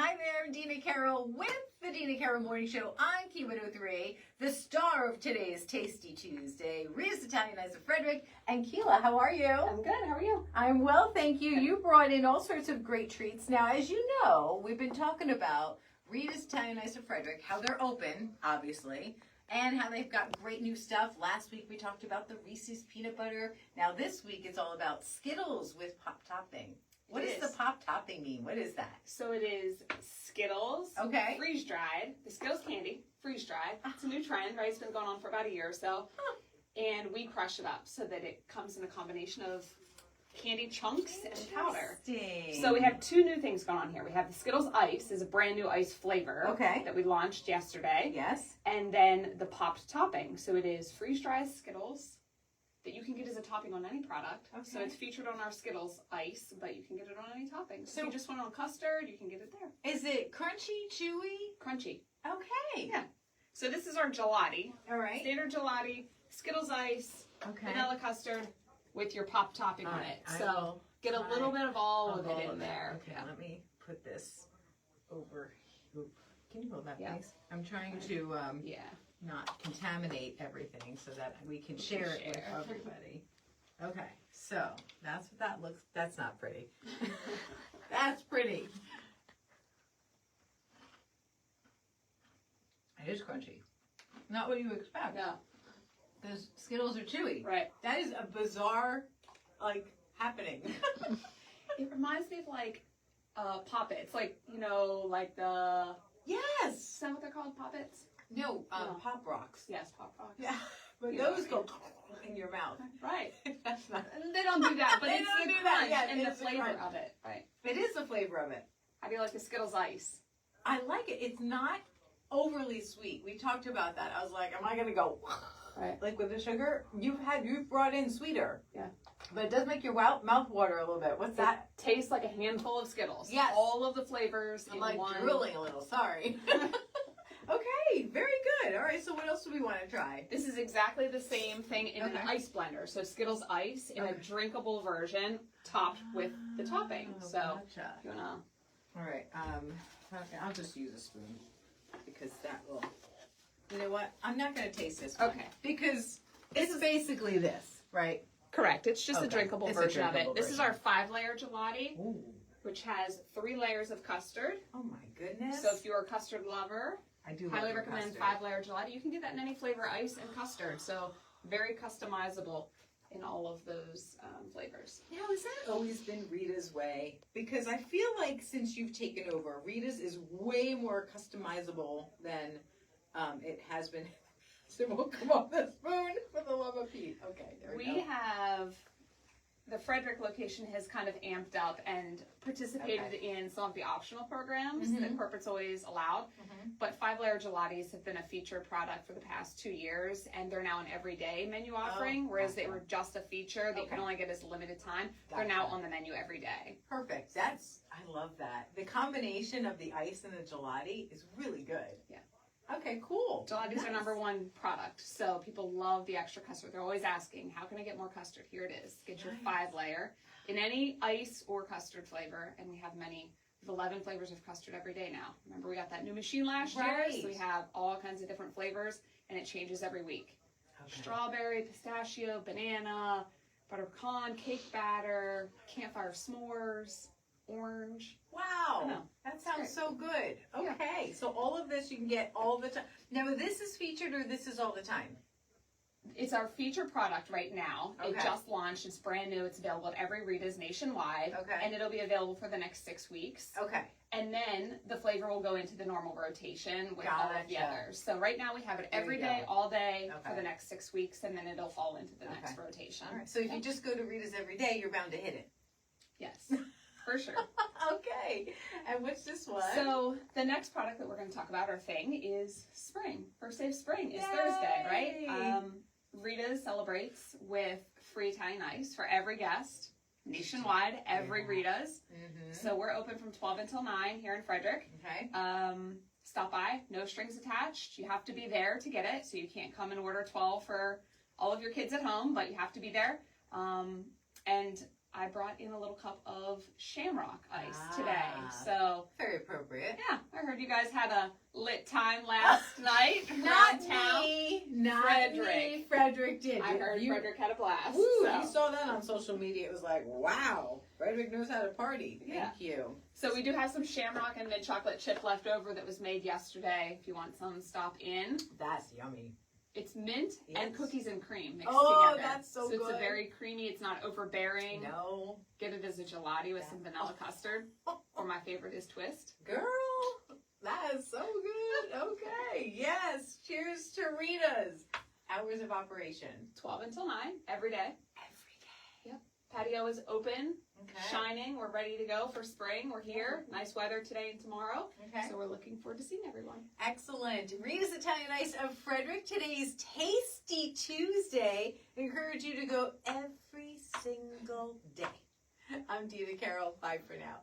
Hi there, I'm Dina Carole with the Dina Carole Morning Show on Key 103, the star of today's Tasty Tuesday, Rita's Italian Ice of Frederick, and Keela. How are you? I'm good. How are you? I'm well, thank you. You brought in all sorts of great treats. Now, as you know, we've been talking about Rita's Italian Ice of Frederick, how they're open, obviously, and how they've got great new stuff. Last week we talked about the Reese's peanut butter. Now this week it's all about Skittles with pop topping. What does the pop topping mean? What is that? So it is Skittles, okay, freeze-dried. The Skittles candy, freeze-dried. It's a new trend, right? It's been going on for about a year or so. And we crush it up so that it comes in a combination of candy chunks and powder. So we have two new things going on here. We have the Skittles Ice, is a brand new ice flavor that we launched yesterday. Yes. And then the popped topping. So it is freeze-dried Skittles that you can get as a topping on any product. Okay. So it's featured on our Skittles Ice, but you can get it on any topping. So if you just want on custard, you can get it there. Is it crunchy, chewy? Crunchy. Okay. Yeah. So this is our gelati. All right. Standard gelati, Skittles Ice, vanilla custard with your pop topping on it. So get a little bit of all of it in there. Okay, let me put this over. Can you hold that, please? I'm trying to not contaminate everything so that we can share it with everybody. Okay, so that's what that looks. That's not pretty. That's pretty. It is crunchy. Not what you expect. No. Because Skittles are chewy. Right. That is a bizarre, happening. It reminds me of Poppets. Like, you know, like the... Yes! Is that what they're called? Poppets? No, Pop Rocks. Yes, Pop Rocks. Yeah. But those go in your mouth. Right. That's not... They don't do that, but it's the crunch and the it's flavor of it. Right. It is the flavor of it. How do you like the Skittles Ice? I like it. It's not overly sweet. We talked about that. I was like, am I going to go... Right. Like with the sugar, you've brought in sweeter. Yeah. But it does make your mouth water a little bit. What's that? Tastes like a handful of Skittles. Yes. All of the flavors I'm in like one. drooling a little, sorry. Okay, very good. All right, so what else do we want to try? This is exactly the same thing in an ice blender. So Skittles Ice in a drinkable version topped with the topping. So gotcha. You wanna... All right, okay, I'll just use a spoon because that will... You know what? I'm not going to taste this one. Okay. Because it's basically this, right? Correct. It's just a drinkable version of it. This is our 5-layer gelati, Ooh. which has 3 layers of custard. Oh my goodness. So if you're a custard lover, I do highly recommend 5-layer gelati. You can get that in any flavor, ice and custard. So very customizable in all of those flavors. Now, has that always been Rita's way? Because I feel like since you've taken over, Rita's is way more customizable than... it has been, so we'll come off the spoon for the love of Pete. Okay, there we go. We have, the Frederick location has kind of amped up and participated in some of the optional programs that corporate's always allowed. But 5-layer gelatis have been a featured product for the past 2 years, and they're now an everyday menu offering, whereas they were just a feature that you can only get as a limited time. They're now on the menu every day. Perfect. I love that. The combination of the ice and the gelati is really good. Yeah. Okay, cool. Gelati is our #1 product, so people love the extra custard. They're always asking, how can I get more custard? Here it is. Get your 5-layer in any ice or custard flavor, and we have 11 flavors of custard every day now. Remember, we got that new machine last year, so we have all kinds of different flavors, and it changes every week. Strawberry, pistachio, banana, butter pecan, cake batter, campfire s'mores, orange. Wow, that sounds so good. Okay, so all of this you can get all the time. Now, this is featured or this is all the time? It's our featured product right now. It just launched. It's brand new. It's available at every Rita's nationwide. And it'll be available for the next 6 weeks. And then the flavor will go into the normal rotation with all of the others. So right now we have it every day, all day for the next 6 weeks, and then it'll fall into the next rotation. All right. So if you just go to Rita's every day, you're bound to hit it. Yes. For sure. Okay. And what's this one? So the next product that we're going to talk about, our thing, is spring. First day of spring is Thursday, right? Rita celebrates with free Italian ice for every guest, nationwide, every Rita's. So we're open from 12 until 9 here in Frederick. Stop by, no strings attached. You have to be there to get it, so you can't come and order 12 for all of your kids at home, but you have to be there. And I brought in a little cup of shamrock ice today. So very appropriate. Yeah, I heard you guys had a lit time last night Not around town. me. Not Frederick. me. Frederick did. I heard Frederick had a blast. Woo, so. you saw that on social media. It was like, wow, Frederick knows how to party. Thank you. So we do have some shamrock and mint chocolate chip left over that was made yesterday. If you want some, stop in. That's yummy. It's mint and Yes. cookies and cream mixed Oh, together. that's so it's good. a very creamy. It's not overbearing. No. Get it as a gelati with some vanilla custard. Or my favorite is twist. Girl, that is so good. Okay. Yes. Cheers to Rita's. Hours of operation. 12 until 9 every day. Every day. Yep. Patio is open, Okay. shining. We're ready to go for spring. We're here. Nice weather today and tomorrow. Okay. So we're looking forward to seeing everyone. Excellent. Rita's Italian Ice of Frederick. Today's Tasty Tuesday. I encourage you to go every single day. I'm Dina, Carole. Bye for now.